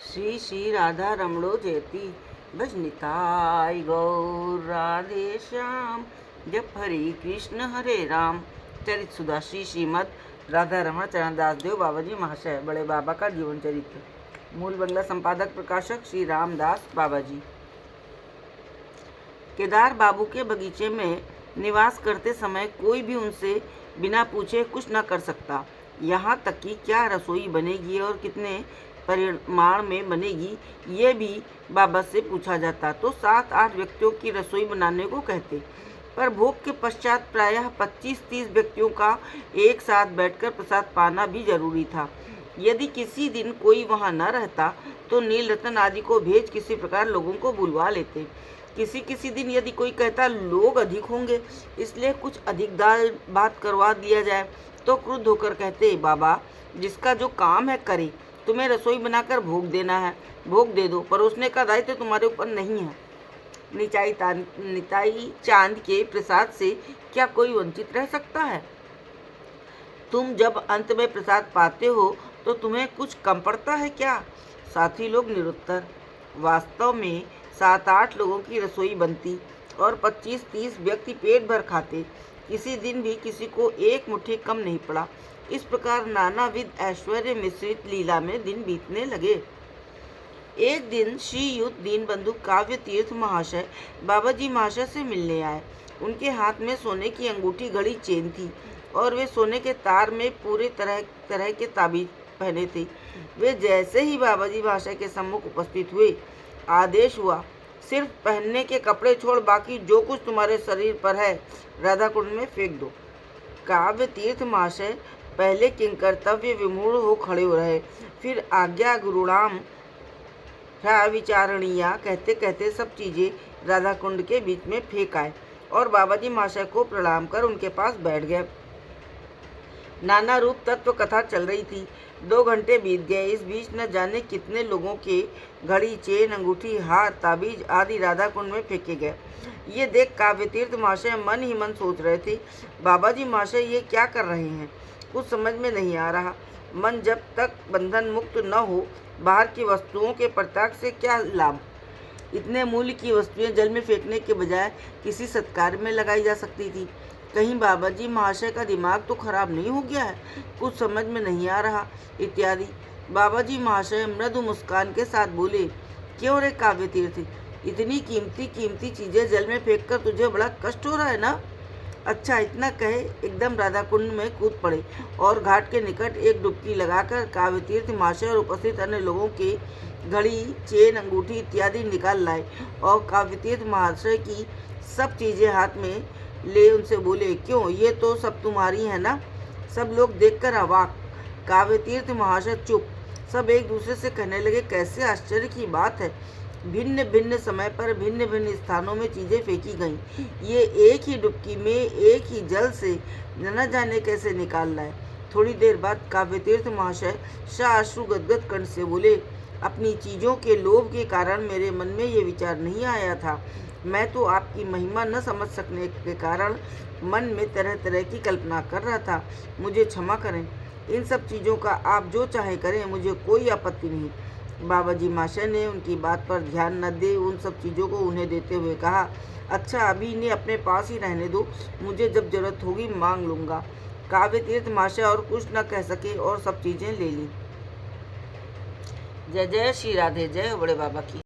श्री श्री राधा रमणो जयति भजनिताय गौर राधे श्याम जप हरि कृष्ण हरे राम। चरित सुधा श्री श्रीमद राधा रमण चरणदास देव बाबा जी महाशय बड़े बाबा का जीवन चरित्र। मूल बंगला संपादक प्रकाशक श्री रामदास बाबा जी। केदार बाबू के बगीचे में निवास करते समय कोई भी उनसे बिना पूछे कुछ न कर सकता। यहाँ तक कि क्या रसोई बनेगी और कितने परिमाण में बनेगी ये भी बाबा से पूछा जाता तो 7-8 व्यक्तियों की रसोई बनाने को कहते। पर भोग के पश्चात प्रायः 25-30 व्यक्तियों का एक साथ बैठकर प्रसाद पाना भी जरूरी था। यदि किसी दिन कोई वहाँ न रहता तो नील रतन आदि को भेज किसी प्रकार लोगों को बुलवा लेते। किसी दिन यदि कोई कहता लोग अधिक होंगे इसलिए कुछ अधिक दाल भात करवा दिया जाए तो क्रुद्ध होकर कहते, बाबा जिसका जो काम है करे, तुम्हें रसोई बनाकर भोग देना है भोग दे दो, परोसने का दायित्व तुम्हारे ऊपर नहीं है। निताई चांद के प्रसाद से क्या कोई वंचित रह सकता है? तुम जब अंत में प्रसाद पाते हो तो तुम्हें कुछ कम पड़ता है क्या? साथी लोग निरुत्तर। वास्तव में 7-8 लोगों की रसोई बनती और 25-30 व्यक्ति पेट भर खाते। किसी दिन भी किसी को एक मुट्ठी कम नहीं पड़ा। इस प्रकार नानाविध ऐश्वर्य मिश्रित लीला में दिन बीतने लगे। एक दिन श्रीयुत दीनबंधु काव्य तीर्थ महाशय बाबा जी महाशय से मिलने आए। उनके हाथ में सोने की अंगूठी घड़ी चेन थी और वे सोने के तार में पूरे तरह के ताबीज पहने थे। वे जैसे ही बाबा जी महाशय के सम्मुख उपस्थित हुए, आदेश हुआ, सिर्फ पहनने के कपड़े छोड़ बाकी जो कुछ तुम्हारे शरीर पर है राधा कुंड में फेंक दो। काव्य तीर्थ महाशय पहले किंकर्तव्य विमूढ़ हो खड़े हो रहे, फिर आज्ञा गुरुणाम विचारणीया कहते कहते सब चीजें राधा कुंड के बीच में फेंक आए और बाबा जी महाशय को प्रणाम कर उनके पास बैठ गए। नाना रूप तत्व कथा चल रही थी। 2 घंटे बीत गए। इस बीच न जाने कितने लोगों के घड़ी चेन अंगूठी हार ताबीज आदि राधा कुंड में फेंके गए। ये देख काव्य तीर्थ महाशय मन ही मन सोच रहे थे, बाबा जी महाशय ये क्या कर रहे हैं? कुछ समझ में नहीं आ रहा। मन जब तक बंधन मुक्त न हो बाहर की वस्तुओं के परित्याग से क्या लाभ? इतने मूल्य की वस्तुएं जल में फेंकने के बजाय किसी सत्कार में लगाई जा सकती थी। कहीं बाबा जी महाशय का दिमाग तो खराब नहीं हो गया है? कुछ समझ में नहीं आ रहा इत्यादि। बाबा जी महाशय मृदु मुस्कान के साथ बोले, क्यों रे काव्य तीर्थ, इतनी कीमती चीजें जल में फेंककर तुझे बड़ा कष्ट हो रहा है ना? अच्छा, इतना कहे एकदम राधा कुंड में कूद पड़े और घाट के निकट एक डुबकी लगाकर काव्य तीर्थ महाशय और उपस्थित अन्य लोगों के घड़ी चेन अंगूठी इत्यादि निकाल लाए और काव्य तीर्थ महाशय की सब चीजें हाथ में ले उनसे बोले, क्यों ये तो सब तुम्हारी है ना? सब लोग देखकर अवाक। काव्य तीर्थ महाशय चुप। सब एक दूसरे से कहने लगे, कैसे आश्चर्य की बात है, भिन्न भिन्न समय पर भिन्न भिन्न स्थानों में चीजें फेंकी गईं। ये एक ही डुबकी में एक ही जल से न जाने कैसे निकाल लाए। थोड़ी देर बाद काव्य तीर्थ महाशय साश्रु गदगद कंठ से बोले, अपनी चीजों के लोभ के कारण मेरे मन में ये विचार नहीं आया था। मैं तो आपकी महिमा न समझ सकने के कारण मन में तरह तरह की कल्पना कर रहा था। मुझे क्षमा करें। इन सब चीज़ों का आप जो चाहे करें, मुझे कोई आपत्ति नहीं। बाबा जी महाशय ने उनकी बात पर ध्यान न दे उन सब चीज़ों को उन्हें देते हुए कहा, अच्छा अभी इन्हें अपने पास ही रहने दो, मुझे जब जरूरत होगी मांग लूँगा। काव्य तीर्थ महाशय और कुछ न कह सके और सब चीज़ें ले ली। जय जय श्री राधे, जय बड़े बाबा की।